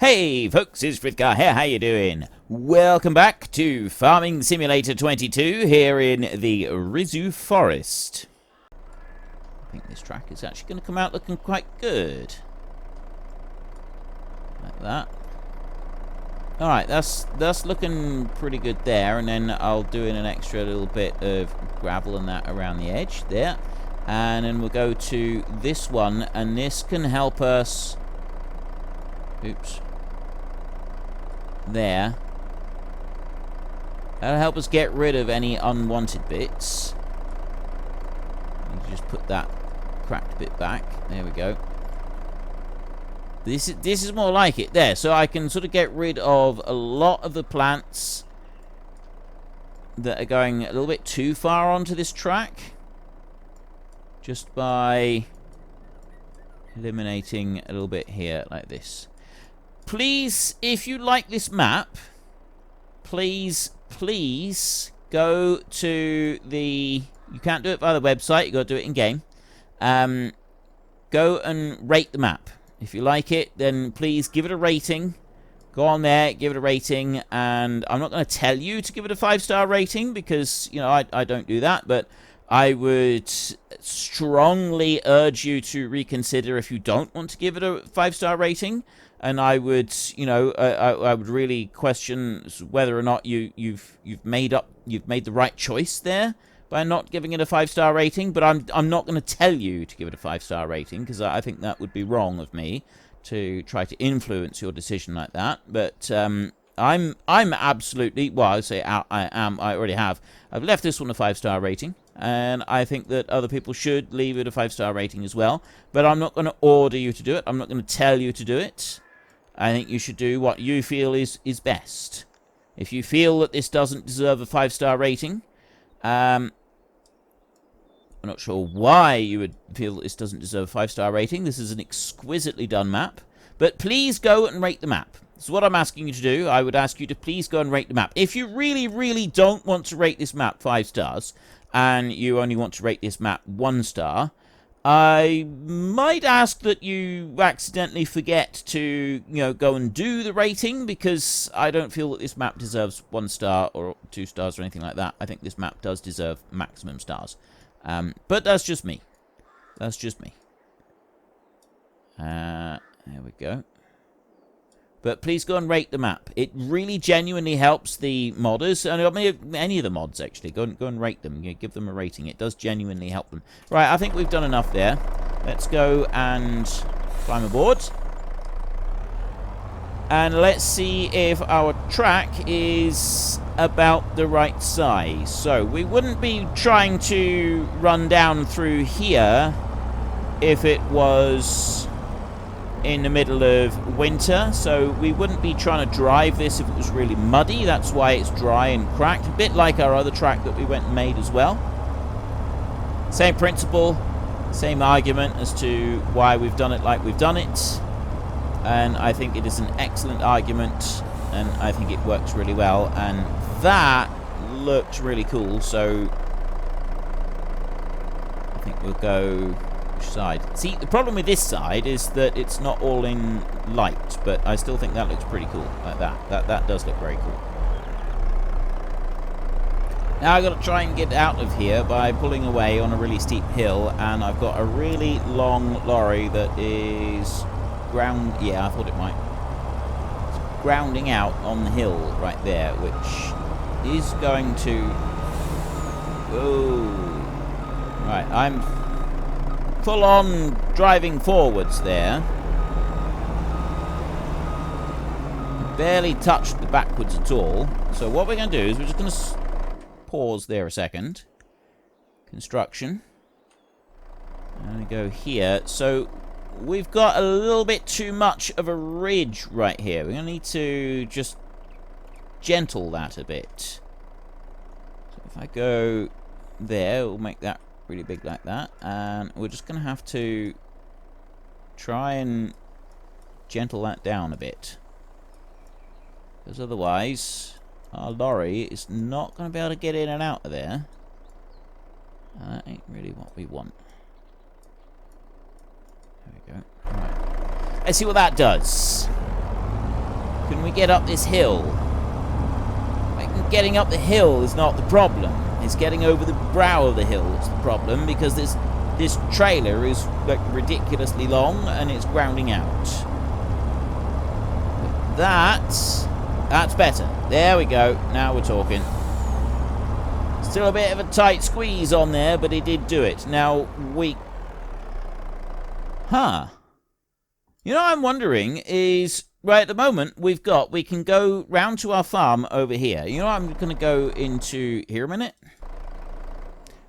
Hey folks, it's Frithgar here, how you doing? Welcome back to Farming Simulator 22 here in the Risoux Forest. I think this track is actually going to come out looking quite good. Like that. Alright, that's looking pretty good there, and then I'll do in an extra little bit of gravel and that around the edge there. And then we'll go to this one, and this can help us... Oops. There. That'll help us get rid of any unwanted bits. You just put that cracked bit back. There we go. This is more like it there. So I can sort of get rid of a lot of the plants that are going a little bit too far onto this track, just by eliminating a little bit here like this. Please, if you like this map, please go to the... You can't do it via the website, you've got to do it in-game. Go and rate the map. If you like it, then please give it a rating. Go on there, give it a rating, and I'm not going to tell you to give it a 5-star rating, because, you know, I don't do that, but I would strongly urge you to reconsider if you don't want to give it a 5-star rating. And I would, you know, I would really question whether or not you've made the right choice there by not giving it a 5-star rating. But I'm not going to tell you to give it a 5-star rating, because I think that would be wrong of me to try to influence your decision like that. But I'm absolutely, well, I say I already have. I've left this one a 5-star rating. And I think that other people should leave it a 5-star rating as well. But I'm not going to order you to do it. I'm not going to tell you to do it. I think you should do what you feel is best. If you feel that this doesn't deserve a 5-star rating, I'm not sure why you would feel that this doesn't deserve a 5-star rating. This is an exquisitely done map. But please go and rate the map. This is what I'm asking you to do. I would ask you to please go and rate the map. If you really don't want to rate this map 5 stars, and you only want to rate this map 1 star, I might ask that you accidentally forget to, you know, go and do the rating, because I don't feel that this map deserves 1 star or 2 stars or anything like that. I think this map does deserve maximum stars. But that's just me. That's just me. There we go. But please go and rate the map. It really genuinely helps the modders, and any of the mods actually. Go and rate them. Give them a rating. It does genuinely help them. Right, I think we've done enough there. Let's go and climb aboard. And let's see if our track is about the right size. So we wouldn't be trying to run down through here if it was in the middle of winter, so we wouldn't be trying to drive this if it was really muddy. That's why it's dry and cracked, a bit like our other track that we went and made as well. Same principle, same argument as to why we've done it like we've done it, and I think it is an excellent argument, and I think it works really well, and that looks really cool. So I think we'll go side. See, the problem with this side is that it's not all in light, but I still think that looks pretty cool, like that. That does look very cool. Now I've got to try and get out of here by pulling away on a really steep hill, and I've got a really long lorry that is yeah, I thought it might. It's grounding out on the hill right there, which is going to... Oh. Right, I'm full on driving forwards there. Barely touched the backwards at all. So what we're going to do is we're just going to pause there a second. Construction. And we go here. So we've got a little bit too much of a ridge right here. We're going to need to just gentle that a bit. So if I go there, we'll make that really big like that, and we're just going to have to try and gentle that down a bit, because otherwise our lorry is not going to be able to get in and out of there, and that ain't really what we want. There we go. Right. Let's see what that does. Can we get up this hill? Getting up the hill is not the problem. It's getting over the brow of the hill that's the problem, because this trailer is like ridiculously long and it's grounding out. But that's better. There we go. Now we're talking. Still a bit of a tight squeeze on there, but it did do it. Now we... Huh. You know what I'm wondering is... Right, at the moment, we can go round to our farm over here. You know what, I'm going to go into here a minute.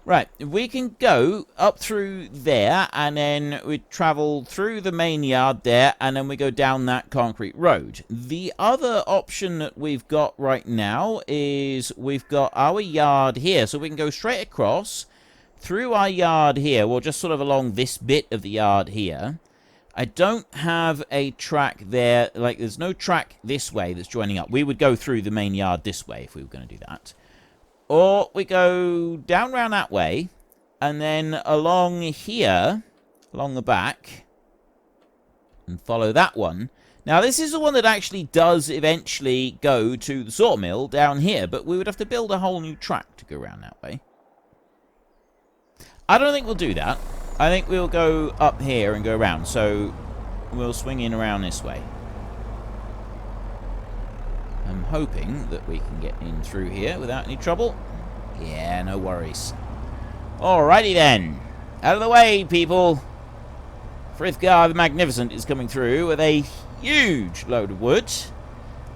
Right, we can go up through there, and then we travel through the main yard there, and then we go down that concrete road. The other option that we've got right now is we've got our yard here, so we can go straight across through our yard here, well, just sort of along this bit of the yard here. I don't have a track there, like there's no track this way that's joining up. We would go through the main yard this way if we were going to do that. Or we go down round that way, and then along here, along the back, and follow that one. Now this is the one that actually does eventually go to the sawmill down here, but we would have to build a whole new track to go around that way. I don't think we'll do that. I think we'll go up here and go around, so we'll swing in around this way. I'm hoping that we can get in through here without any trouble. Yeah, no worries. Alrighty then. Out of the way, people. Frithgar the Magnificent is coming through with a huge load of wood.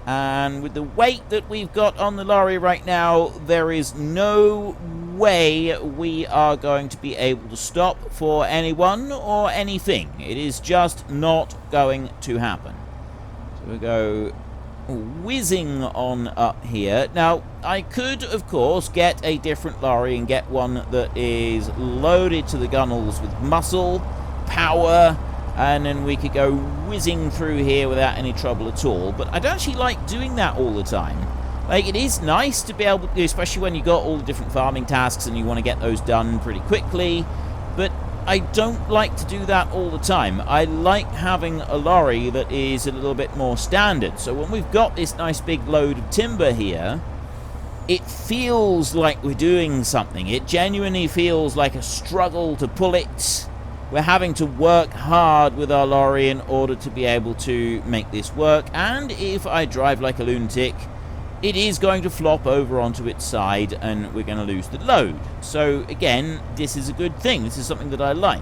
And with the weight that we've got on the lorry right now, there is no way we are going to be able to stop for anyone or anything. It is just not going to happen. So we go whizzing on up here. Now, I could, of course, get a different lorry and get one that is loaded to the gunnels with muscle, power, and then we could go whizzing through here without any trouble at all. But I don't actually like doing that all the time. Like, it is nice to be able to, especially when you got all the different farming tasks and you want to get those done pretty quickly, but I don't like to do that all the time. I like having a lorry that is a little bit more standard. So when we've got this nice big load of timber here, it feels like we're doing something. It genuinely feels like a struggle to pull it. We're having to work hard with our lorry in order to be able to make this work. And if I drive like a lunatic, it is going to flop over onto its side and we're going to lose the load. So again, this is a good thing. This is something that I like.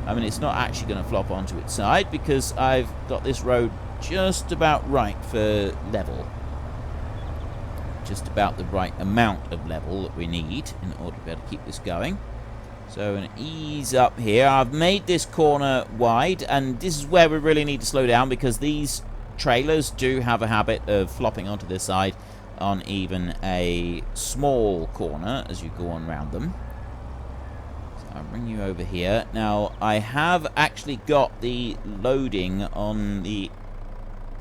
I mean, it's not actually going to flop onto its side because I've got this road just about right for level. Just about the right amount of level that we need in order to be able to keep this going. So an ease up here. I've made this corner wide, and this is where we really need to slow down because these trailers do have a habit of flopping onto their side on even a small corner as you go on around them. So I'll bring you over here. Now, I have actually got the loading on the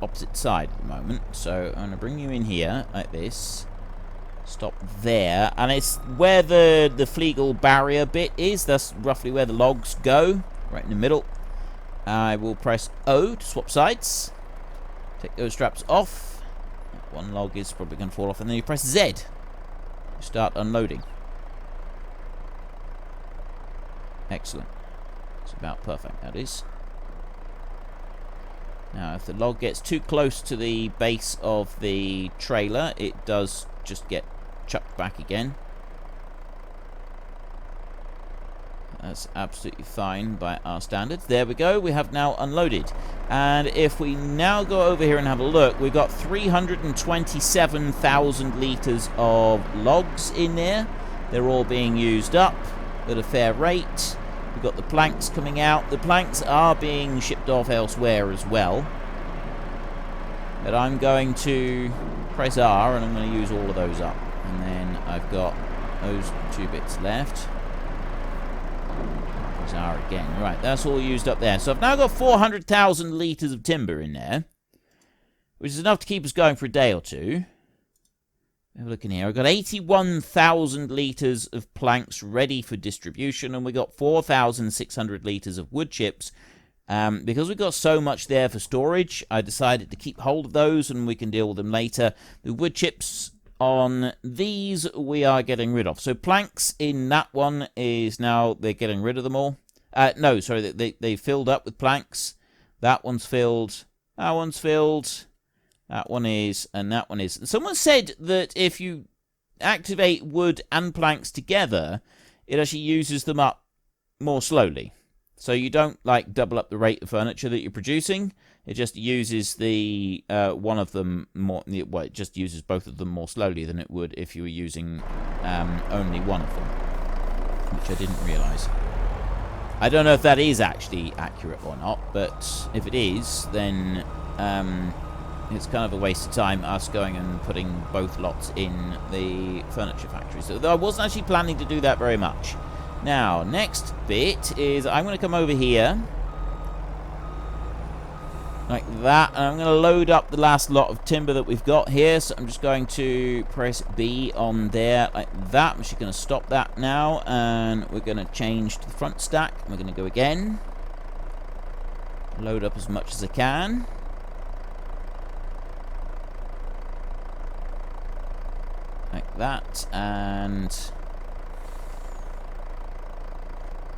opposite side at the moment, so I'm going to bring you in here like this. Stop there, and it's where the Flegel barrier bit is. That's roughly where the logs go, right in the middle. I will press O to swap sides. Take those straps off. One log is probably going to fall off, and then you press Z to start unloading. Excellent. It's about perfect, that is. Now, if the log gets too close to the base of the trailer, it does just get chucked back again. That's absolutely fine by our standards. There we go. We have now unloaded. And if we now go over here and have a look, we've got 327,000 litres of logs in there. They're all being used up at a fair rate. We've got the planks coming out. The planks are being shipped off elsewhere as well. But I'm going to press R and I'm going to use all of those up. And then I've got those two bits left. Press R again. Right, that's all used up there. So I've now got 400,000 litres of timber in there, which is enough to keep us going for a day or two. Have a look in here. I've got 81,000 litres of planks ready for distribution, and we got 4,600 litres of wood chips Because we've got so much there for storage, I decided to keep hold of those and we can deal with them later. The wood chips on these we are getting rid of. So planks in that one is now they're getting rid of them all. No, sorry, they filled up with planks. That one's filled. That one's filled. That one is, and that one is. And someone said that if you activate wood and planks together, it actually uses them up more slowly. So you don't like double up the rate of furniture that you're producing. It just uses the one of them more. Well, it just uses both of them more slowly than it would if you were using only one of them, which I didn't realise. I don't know if that is actually accurate or not, but if it is, then it's kind of a waste of time us going and putting both lots in the furniture factory. So I wasn't actually planning to do that very much. Now, next bit is I'm going to come over here like that, and I'm going to load up the last lot of timber that we've got here. So I'm just going to press B on there like that. I'm just going to stop that now, and we're going to change to the front stack. We're going to go again. Load up as much as I can. Like that, and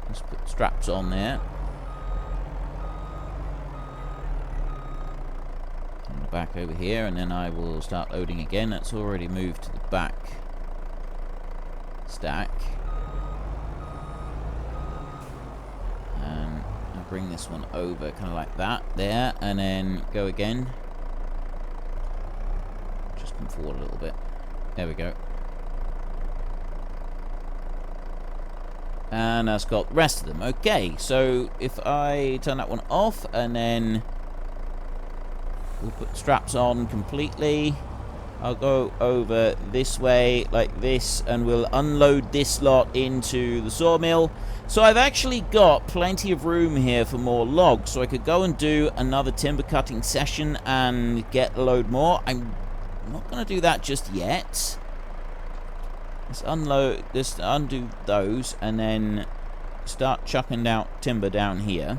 let's put straps on there. And back over here, and then I will start loading again. That's already moved to the back stack. And I'll bring this one over kind of like that, there, and then go again. Just come forward a little bit. There we go. And that's got the rest of them. Okay, so if I turn that one off, and then we'll put straps on completely. I'll go over this way like this, and we'll unload this lot into the sawmill. So I've actually got plenty of room here for more logs, so I could go and do another timber cutting session and get a load more. I'm not going to do that just yet. Let's unload, just undo those, and then start chucking out timber down here.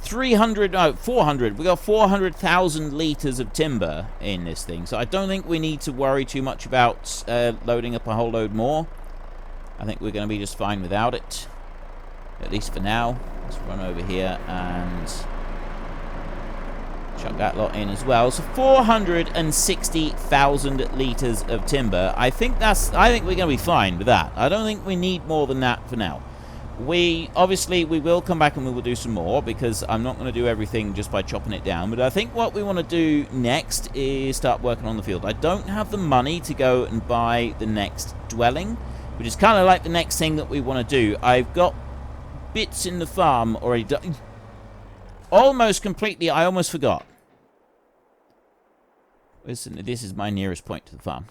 400. We got 400,000 litres of timber in this thing, so I don't think we need to worry too much about loading up a whole load more. I think we're going to be just fine without it, at least for now. Let's run over here and chuck that lot in as well. So 460,000 litres of timber. I think we're going to be fine with that. I don't think we need more than that for now. We will come back and we will do some more, because I'm not going to do everything just by chopping it down. But I think what we want to do next is start working on the field. I don't have the money to go and buy the next dwelling, which is kind of like the next thing that we want to do. I've got bits in the farm already done. Almost completely, I almost forgot. Listen, this is my nearest point to the farm.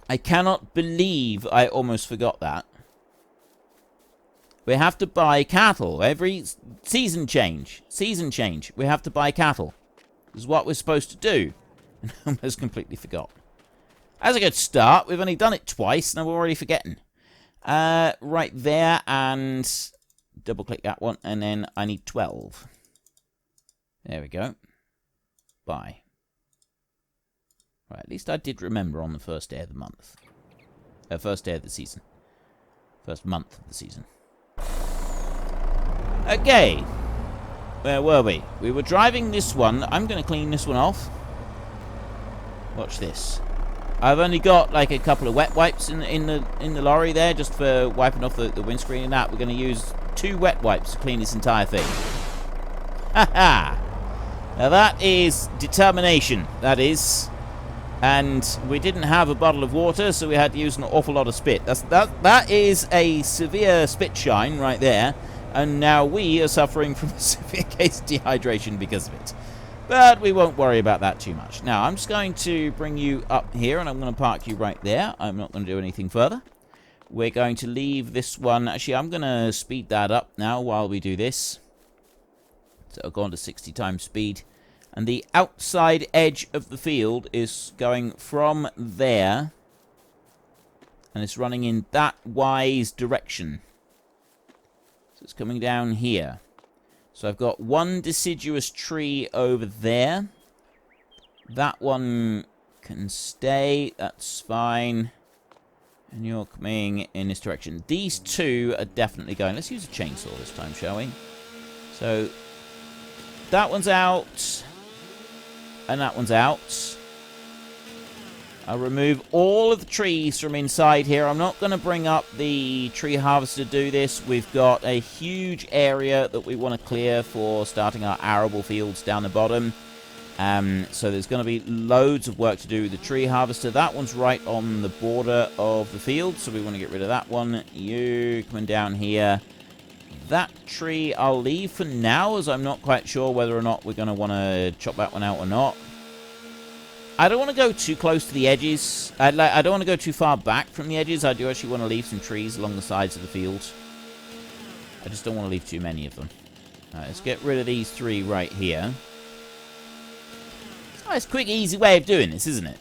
I cannot believe I almost forgot that. We have to buy cattle. Every season change. We have to buy cattle. This is what we're supposed to do. And I almost completely forgot. As a good start, we've only done it twice, and we're already forgetting. Right there, and double click that one, and then I need 12. There we go. Buy. Right, at least I did remember on the first day of the month. First day of the season. First month of the season. Okay. Where were we? We were driving this one. I'm going to clean this one off. Watch this. I've only got like a couple of wet wipes in the lorry there, just for wiping off the windscreen and that. We're going to use 2 wet wipes to clean this entire thing. Haha! Now that is determination. That is. And we didn't have a bottle of water, so we had to use an awful lot of spit. That is a severe spit shine right there. And now we are suffering from a severe case of dehydration because of it. But we won't worry about that too much. Now, I'm just going to bring you up here, and I'm going to park you right there. I'm not going to do anything further. We're going to leave this one. Actually, I'm going to speed that up now while we do this. So I'll go on to 60 times speed. And the outside edge of the field is going from there. And it's running in that wise direction. So it's coming down here. So I've got one deciduous tree over there. That one can stay. That's fine. And you're coming in this direction. These two are definitely going. Let's use a chainsaw this time, shall we? So that one's out. And that one's out. I'll remove all of the trees from inside here. I'm not going to bring up the tree harvester to do this. We've got a huge area that we want to clear for starting our arable fields down the bottom. So there's going to be loads of work to do with the tree harvester. That one's right on the border of the field, so we want to get rid of that one. You coming down here. That tree I'll leave for now, as I'm not quite sure whether or not we're going to want to chop that one out or not. I don't want to go too close to the edges. I don't want to go too far back from the edges. I do actually want to leave some trees along the sides of the field. I just don't want to leave too many of them. Alright, let's get rid of these three right here. It's a nice, quick, easy way of doing this, isn't it?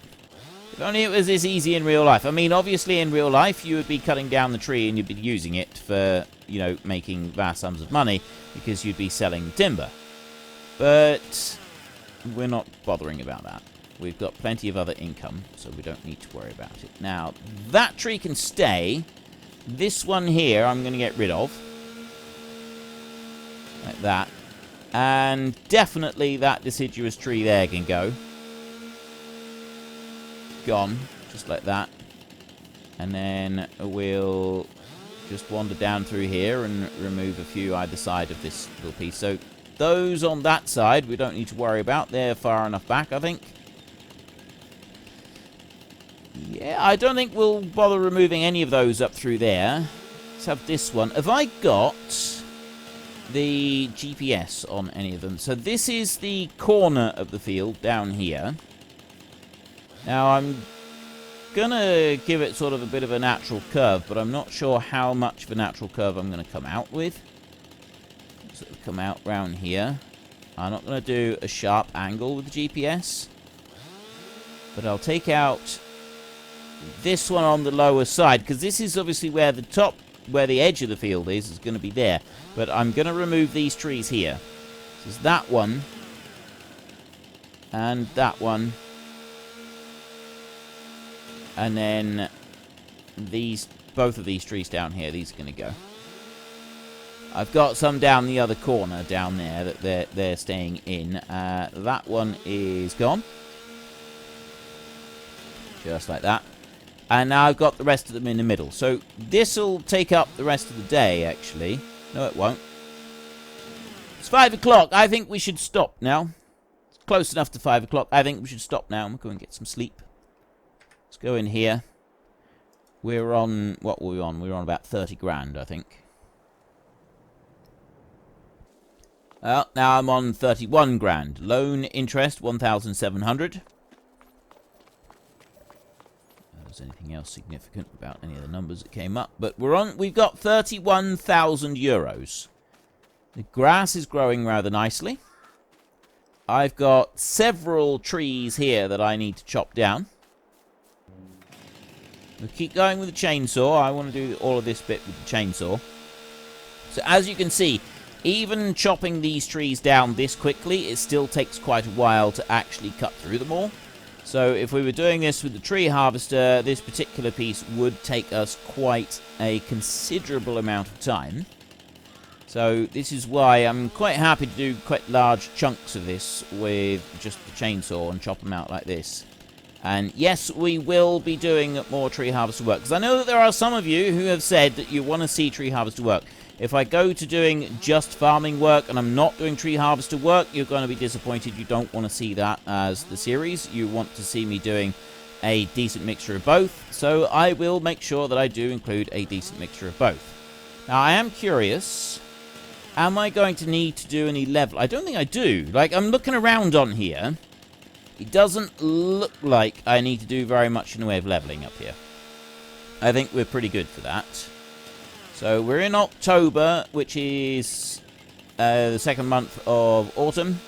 If only it was this easy in real life. I mean, obviously in real life you would be cutting down the tree and you'd be using it for, you know, making vast sums of money because you'd be selling timber. But we're not bothering about that. We've got plenty of other income, so we don't need to worry about it. Now, that tree can stay. This one here I'm going to get rid of. Like that. And definitely that deciduous tree there can go. Gone. Just like that. And then we'll just wander down through here and remove a few either side of this little piece. So those on that side we don't need to worry about. They're far enough back, I think. Yeah, I don't think we'll bother removing any of those up through there. Let's have this one. Have I got the GPS on any of them? So this is the corner of the field down here. Now, I'm going to give it sort of a bit of a natural curve, but I'm not sure how much of a natural curve I'm going to come out with. So it'll come out round here. I'm not going to do a sharp angle with the GPS, but I'll take out this one on the lower side, because this is obviously where the top, where the edge of the field is going to be there. But I'm going to remove these trees here. So it's that one, and that one, and then these, both of these trees down here, these are going to go. I've got some down the other corner down there that they're staying in. That one is gone. Just like that. And now I've got the rest of them in the middle. So this will take up the rest of the day, actually. No, it won't. It's 5 o'clock. I think we should stop now. It's close enough to 5 o'clock. I think we should stop now. I'm going to get some sleep. Let's go in here. We're on... What were we on? We were on about 30 grand, I think. Well, now I'm on 31 grand. Loan interest, 1,700. Anything else significant about any of the numbers that came up, but we've got 31,000 euros. The grass is growing rather nicely. I've got several trees here that I need to chop down. We'll keep going with the chainsaw. I want to do all of this bit with the chainsaw. So as you can see, even chopping these trees down this quickly, it still takes quite a while to actually cut through them all. So if we were doing this with the tree harvester, this particular piece would take us quite a considerable amount of time. So this is why I'm quite happy to do quite large chunks of this with just the chainsaw and chop them out like this. And yes, we will be doing more tree harvester work, because I know that there are some of you who have said that you want to see tree harvester work. If I go to doing just farming work and I'm not doing tree harvester work, you're going to be disappointed. You don't want to see that as the series. You want to see me doing a decent mixture of both. So I will make sure that I do include a decent mixture of both. Now, I am curious. Am I going to need to do any level? I don't think I do. Like, I'm looking around on here. It doesn't look like I need to do very much in the way of leveling up here. I think we're pretty good for that. So we're in October, which is the second month of autumn.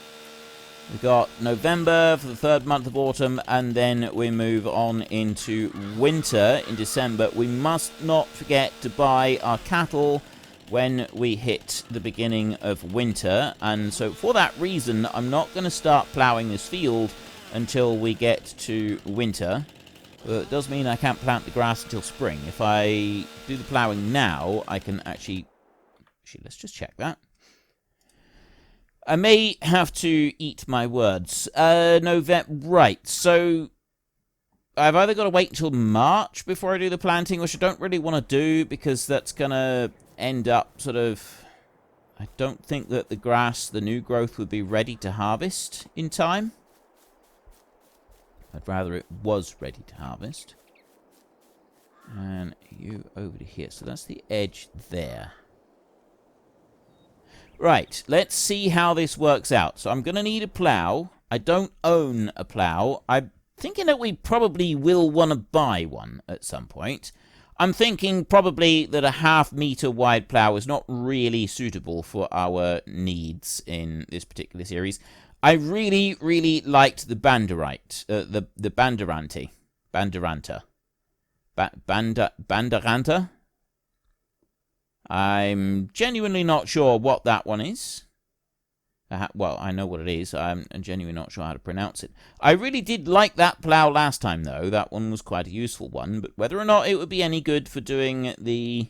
We've got November for the third month of autumn, and then we move on into winter in December. We must not forget to buy our cattle when we hit the beginning of winter. And so for that reason, I'm not going to start ploughing this field until we get to winter. It does mean I can't plant the grass until spring. If I do the ploughing now, I can actually let's just check that. I may have to eat my words. Right, so I've either got to wait until March before I do the planting, which I don't really want to do because that's going to end up sort of... I don't think that the grass, the new growth, would be ready to harvest in time. I'd rather it was ready to harvest. And you over to here. So that's the edge there. Right, let's see how this works out. So I'm going to need a plough. I don't own a plough. I'm thinking that we probably will want to buy one at some point. I'm thinking probably that a 1/2 meter wide plough is not really suitable for our needs in this particular series. I really, really liked the Banderite, the Banderante. Banderanta. Banderanta? I'm genuinely not sure what that one is. Well, I know what it is. I'm genuinely not sure how to pronounce it. I really did like that plough last time, though. That one was quite a useful one. But whether or not it would be any good for doing the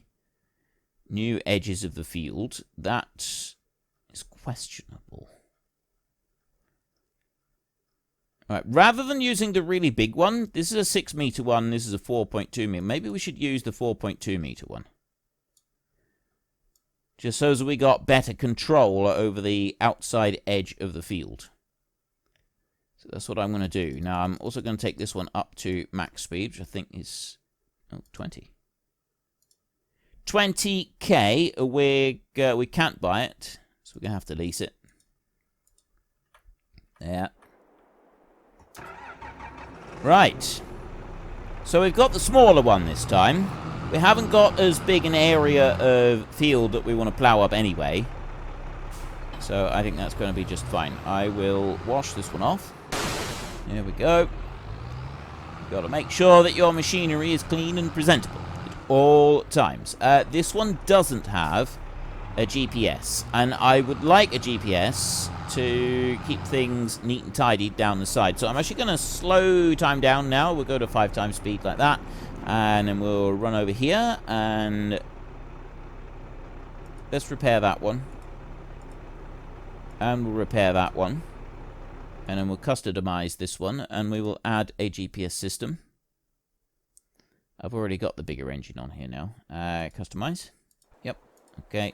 new edges of the field, that is questionable. All right, rather than using the really big one, this is a 6 meter one, this is a 4.2 meter. Maybe we should use the 4.2 meter one. Just so as we got better control over the outside edge of the field. So that's what I'm going to do. Now, I'm also going to take this one up to max speed, which I think is 20. 20k, we can't buy it, so we're going to have to lease it. Yeah. Right. So we've got the smaller one this time. We haven't got as big an area of field that we want to plough up anyway. So I think that's going to be just fine. I will wash this one off. There we go. You've got to make sure that your machinery is clean and presentable at all times. This one doesn't have a GPS. And I would like a GPS to keep things neat and tidy down the side. So I'm actually going to slow time down now. We'll go to 5 times speed like that. And then we'll run over here, and let's repair that one. And we'll repair that one. And then we'll customize this one, and we will add a GPS system. I've already got the bigger engine on here now. Customize. Yep. Okay.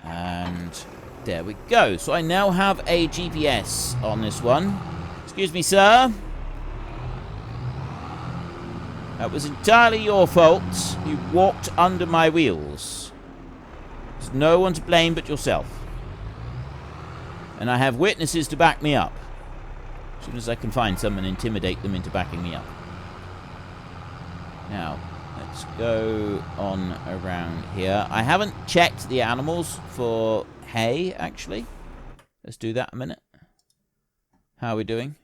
And there we go. So I now have a GPS on this one. Excuse me, sir. That was entirely your fault. You walked under my wheels. There's no one to blame but yourself. And I have witnesses to back me up. As soon as I can find some and intimidate them into backing me up. Now, let's go on around here. I haven't checked the animals for hay, actually. Let's do that a minute. How are we doing?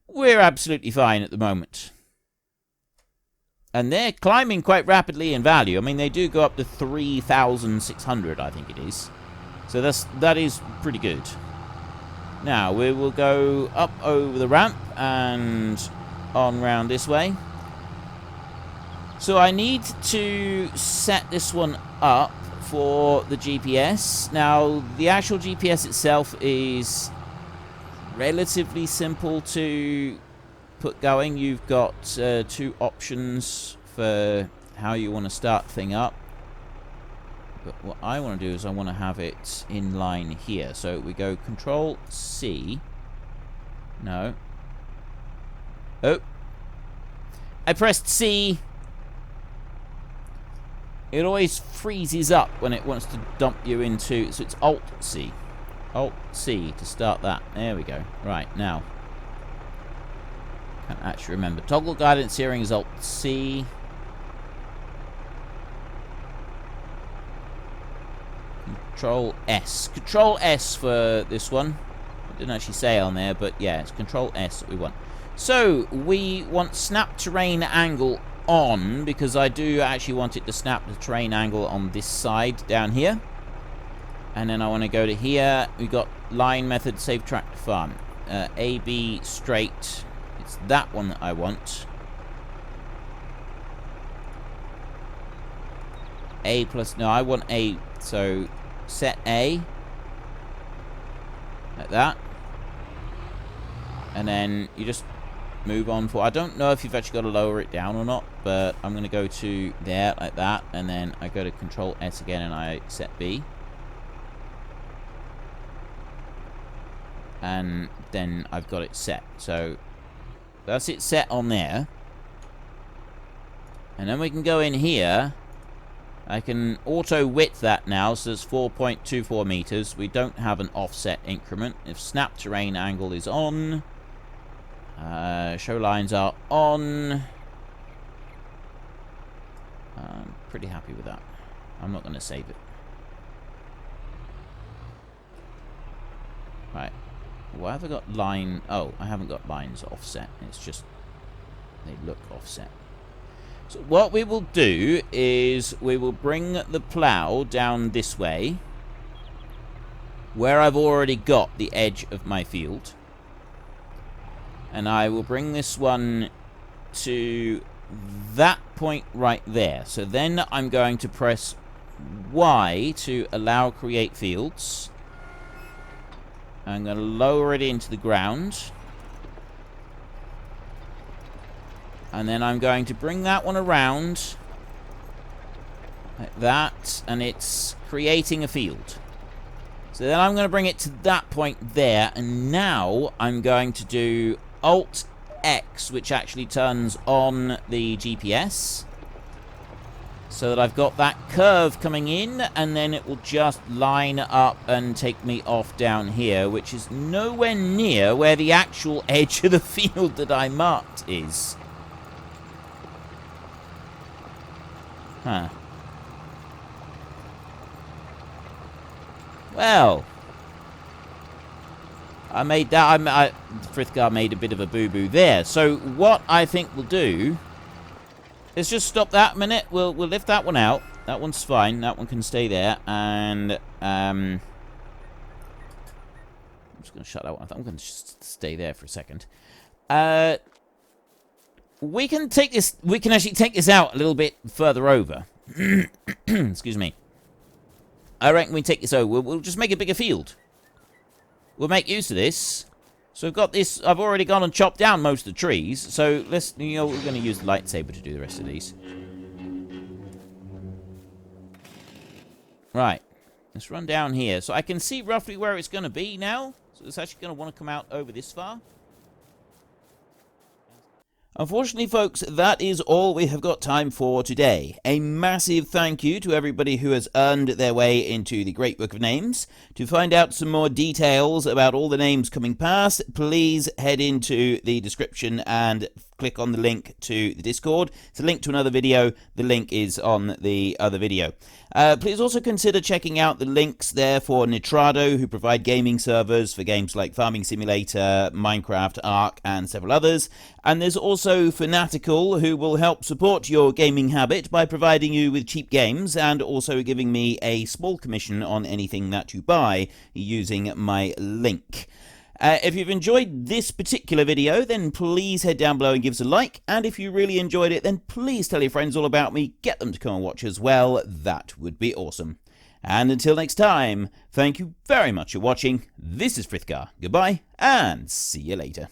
We're absolutely fine at the moment. And they're climbing quite rapidly in value. I mean, they do go up to 3,600, I think it is. So that is pretty good. Now, we will go up over the ramp and on round this way. So I need to set this one up for the GPS. Now, the actual GPS itself is relatively simple to put going. You've got 2 options for how you want to start thing up. But what I want to do is I want to have it in line here. So we go Control C. No. Oh. I pressed C. It always freezes up when it wants to dump you into... So it's Alt C. Alt C to start that. There we go. Right, now. Can't actually remember. Toggle guidance steering is Alt C. Control S. Control S for this one. I didn't actually say on there, but yeah, it's Control S that we want. So, we want snap terrain angle on because I do actually want it to snap the terrain angle on this side down here. And then I want to go to here. We've got line method, save track to farm. AB straight. It's that one that I want. A plus, no, I want A. So set A. Like that. And then you just move on for, I don't know if you've actually got to lower it down or not, but I'm going to go to there like that. And then I go to Control S again and I set B. And then I've got it set. So that's it set on there. And then we can go in here. I can auto width that now, so it's 4.24 meters. We don't have an offset increment. If snap terrain angle is on, show lines are on. I'm pretty happy with that. I'm not going to save it. Right. Why have I got line? Oh, I haven't got lines offset. It's just they look offset. So what we will do is we will bring the plow down this way where I've already got the edge of my field. And I will bring this one to that point right there. So then I'm going to press Y to allow create fields. I'm going to lower it into the ground. And then I'm going to bring that one around. Like that. And it's creating a field. So then I'm going to bring it to that point there. And now I'm going to do Alt X, which actually turns on the GPS. So that I've got that curve coming in, and then it will just line up and take me off down here, which is nowhere near where the actual edge of the field that I marked is. Huh. Well, I made that. Frithgar made a bit of a boo-boo there. So what I think we'll do, let's just stop that a minute. We'll lift that one out. That one's fine. That one can stay there. And I'm just going to shut that one off. I'm going to just stay there for a second. We can take this. We can actually take this out a little bit further over. Excuse me. I reckon we take this over. We'll just make a bigger field. We'll make use of this. So I've got this. I've already gone and chopped down most of the trees. So let's, we're going to use the lightsaber to do the rest of these. Right. Let's run down here. So I can see roughly where it's going to be now. So it's actually going to want to come out over this far. Unfortunately, folks, that is all we have got time for today. A massive thank you to everybody who has earned their way into the Great Book of Names. To find out some more details about all the names coming past, please head into the description and click on the link to the Discord. It's a link to another video. The link is on the other video. Please also consider checking out the links there for Nitrado, who provide gaming servers for games like Farming Simulator, Minecraft, Ark, and several others. And there's also Fanatical, who will help support your gaming habit by providing you with cheap games and also giving me a small commission on anything that you buy using my link. If you've enjoyed this particular video, then please head down below and give us a like. And if you really enjoyed it, then please tell your friends all about me. Get them to come and watch as well. That would be awesome. And until next time, thank you very much for watching. This is Frithgar. Goodbye, and see you later.